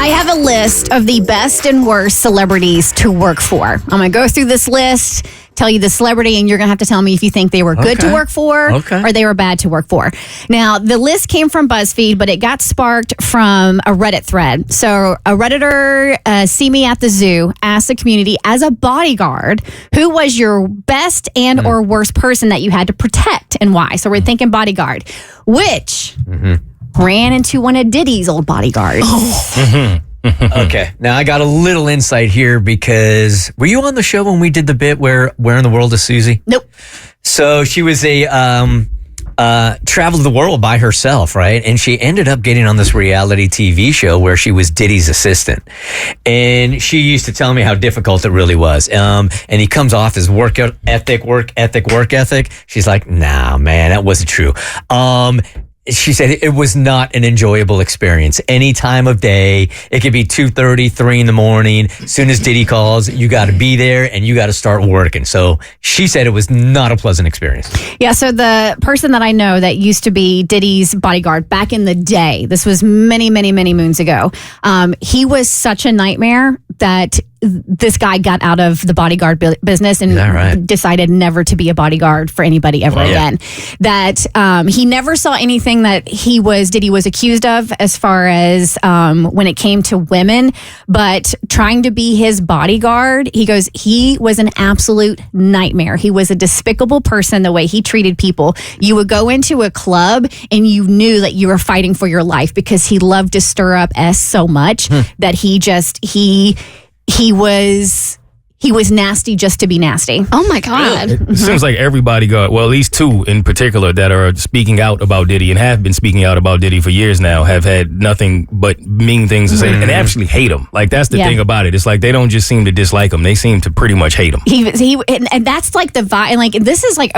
I have a list of the best and worst celebrities to work for. I'm going to go through this list, tell you the celebrity, and you're going to have to tell me if you think they were good to work for or they were bad to work for. Now, the list came from BuzzFeed, but it got sparked from a Reddit thread. So a Redditor, See Me at the Zoo, asked the community, as a bodyguard, who was your best and or worst person that you had to protect and why? So we're thinking bodyguard, which ran into one of Diddy's old bodyguards. Okay, now I got a little insight here because were you on the show when we did the bit where in the World is Susie? Nope. So she was a traveled the world by herself, right? And she ended up getting on this reality TV show where she was Diddy's assistant. And she used to tell me how difficult it really was. And he comes off as work ethic. She's like, nah, man, that wasn't true. She said it was not an enjoyable experience. Any time of day, it could be 2:30, 3 in the morning. As soon as Diddy calls, you got to be there and you got to start working. So she said it was not a pleasant experience. Yeah, so the person that I know that used to be Diddy's bodyguard back in the day, this was many, many, many moons ago, he was such a nightmare that this guy got out of the bodyguard business and decided never to be a bodyguard for anybody ever again. That he never saw anything that Diddy was accused of as far as when it came to women, but trying to be his bodyguard, he goes, he was an absolute nightmare. He was a despicable person the way he treated people. You would go into a club and you knew that you were fighting for your life because he loved to stir up S so much that he was nasty just to be nasty. Oh my God. It seems like everybody got, well, at least two in particular that are speaking out about Diddy and have been speaking out about Diddy for years now, have had nothing but mean things to say and actually hate him. Like, that's the thing about it. It's like they don't just seem to dislike him. They seem to pretty much hate him. And that's like the vibe. And like, this is like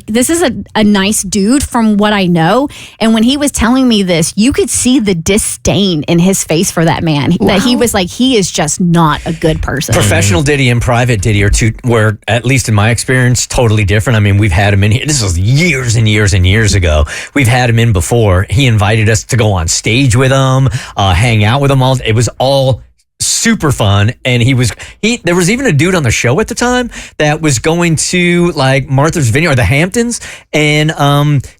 this is a nice dude from what I know. And when he was telling me this, you could see the disdain in his face for that man. Wow. That he was like, he is just not a good person. Professional Diddy and private Diddy were, at least in my experience, totally different. I mean, we've had him in here. This was years and years and years ago. We've had him in before. He invited us to go on stage with him, hang out with him all. It was all super fun. And there was even a dude on the show at the time that was going to like Martha's Vineyard or the Hamptons, and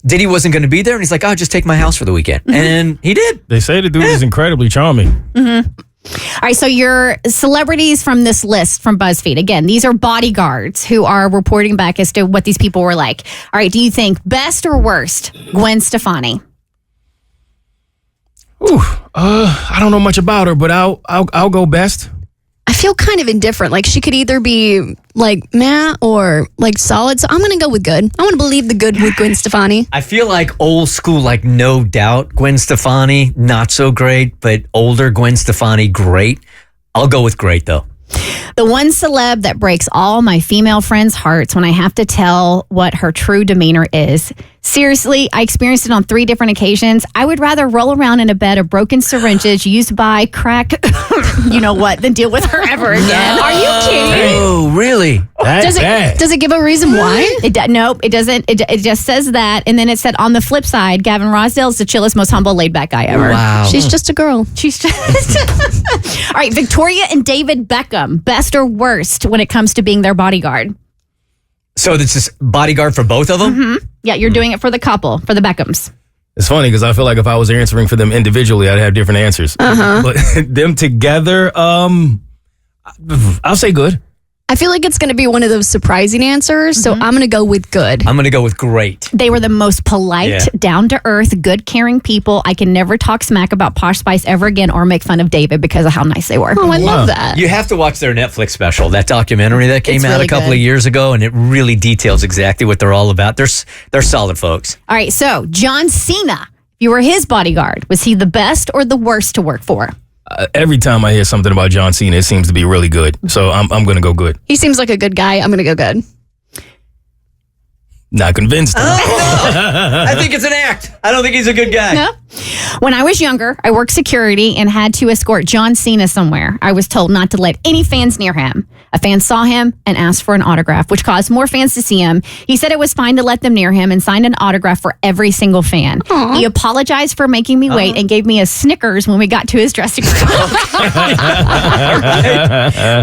Diddy wasn't going to be there. And he's like, oh, just take my house for the weekend. And he did. They say the dude is incredibly charming. All right, so your celebrities from this list from BuzzFeed. Again, these are bodyguards who are reporting back as to what these people were like. All right, do you think best or worst? Gwen Stefani. I don't know much about her, but I'll go best. I feel kind of indifferent. Like, she could either be like meh or like solid. So I'm going to go with good. I want to believe the good with Gwen Stefani. I feel like old school, like no doubt Gwen Stefani, not so great, but older Gwen Stefani, great. I'll go with great though. The one celeb that breaks all my female friends' hearts when I have to tell what her true demeanor is. Seriously, I experienced it on 3 different occasions. I would rather roll around in a bed of broken syringes used by crack, you know what, than deal with her ever again. Are you kidding? Oh, really? Does it give a reason why? Nope, it doesn't. It just says that. And then it said on the flip side, Gavin Rossdale's the chillest, most humble, laid back guy ever. Wow. She's just a girl. She's just... All right, Victoria and David Beckham, best or worst when it comes to being their bodyguard? So this is bodyguard for both of them? Mm-hmm. Yeah, you're doing it for the couple, for the Beckhams. It's funny because I feel like if I was answering for them individually, I'd have different answers. But them together, I'll say good. I feel like it's going to be one of those surprising answers, so I'm going to go with good. I'm going to go with great. They were the most polite, down-to-earth, good, caring people. I can never talk smack about Posh Spice ever again or make fun of David because of how nice they were. Oh, I love that. You have to watch their Netflix special, that documentary that came out really a couple of years ago, and it really details exactly what they're all about. They're solid folks. All right, so John Cena, you were his bodyguard. Was he the best or the worst to work for? Every time I hear something about John Cena, it seems to be really good. So I'm going to go good. He seems like a good guy. I'm going to go good. Not convinced. I think it's an act. I don't think he's a good guy. No. When I was younger, I worked security and had to escort John Cena somewhere. I was told not to let any fans near him. A fan saw him and asked for an autograph, which caused more fans to see him. He said it was fine to let them near him and signed an autograph for every single fan. He apologized for making me wait and gave me a Snickers when we got to his dressing room.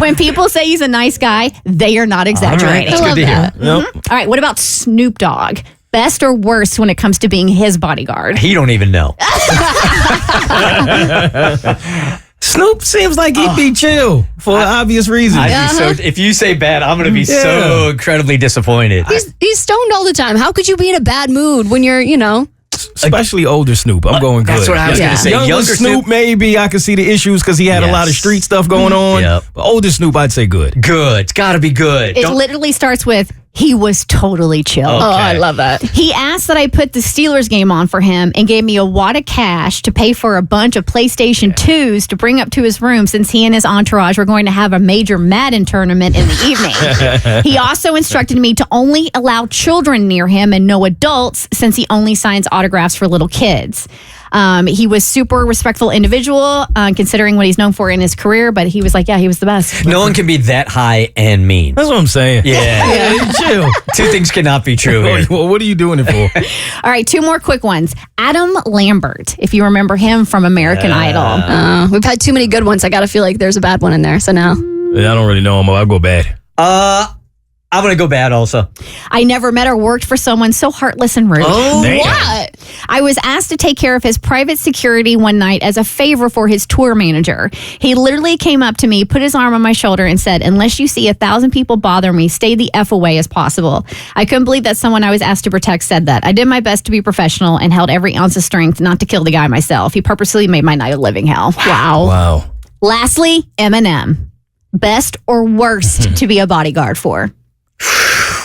When people say he's a nice guy, they are not exaggerating. All right, that's good to hear. All right, what about Snoop Dogg? Best or worst when it comes to being his bodyguard? He don't even know. Snoop seems like he'd be chill for obvious reasons. I'd be if you say bad, I'm going to be so incredibly disappointed. He's stoned all the time. How could you be in a bad mood when you're, Especially older Snoop. I'm going good. That's what I was going to say. Younger Snoop, maybe I could see the issues because he had a lot of street stuff going on. Yep. But older Snoop, I'd say good. Good. It's got to be good. It literally starts with, he was totally chill. Okay. Oh, I love that. He asked that I put the Steelers game on for him and gave me a wad of cash to pay for a bunch of PlayStation 2s to bring up to his room since he and his entourage were going to have a major Madden tournament in the evening. He also instructed me to only allow children near him and no adults since he only signs autographs for little kids. He was super respectful individual, considering what he's known for in his career, but he was like, yeah, he was the best. No one can be that high and mean. That's what I'm saying. Yeah. Chill. Two things cannot be true here. Well, what are you doing it for? All right, two more quick ones. Adam Lambert, if you remember him from American Idol. We've had too many good ones. I got to feel like there's a bad one in there. So now. I don't really know him. I'll go bad. I'm going to go bad also. I never met or worked for someone so heartless and rude. Oh, What? I was asked to take care of his private security one night as a favor for his tour manager. He literally came up to me, put his arm on my shoulder, and said, unless you see 1,000 people bother me, stay the F away as possible. I couldn't believe that someone I was asked to protect said that. I did my best to be professional and held every ounce of strength not to kill the guy myself. He purposely made my night a living hell. Wow. Lastly, Eminem. Best or worst to be a bodyguard for?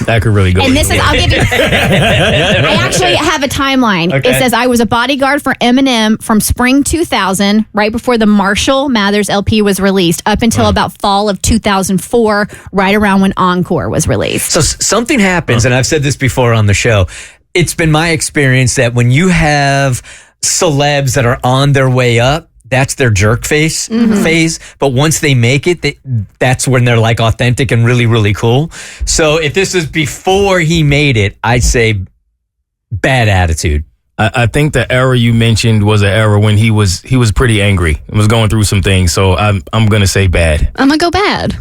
That could really go. And this is, I'll give you, I actually have a timeline. Okay. It says I was a bodyguard for Eminem from spring 2000, right before the Marshall Mathers LP was released, up until about fall of 2004, right around when Encore was released. So something happens, and I've said this before on the show. It's been my experience that when you have celebs that are on their way up, that's their jerk face phase. But once they make it, that's when they're like authentic and really, really cool. So if this is before he made it, I'd say bad attitude. I think the era you mentioned was an era when he was pretty angry and was going through some things. So I'm going to say bad. I'm going to go bad.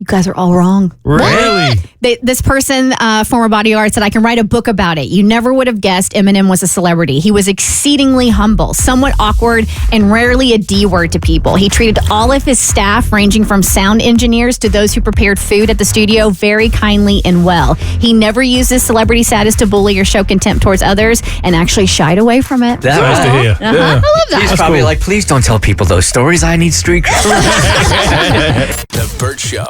You guys are all wrong. Really? This person, former bodyguard, said, I can write a book about it. You never would have guessed Eminem was a celebrity. He was exceedingly humble, somewhat awkward, and rarely a D word to people. He treated all of his staff, ranging from sound engineers to those who prepared food at the studio, very kindly and well. He never used his celebrity status to bully or show contempt towards others and actually shied away from it. That's Nice to hear. I love that. He's probably cool. like, please don't tell people those stories. I need street cred. The Bert Show.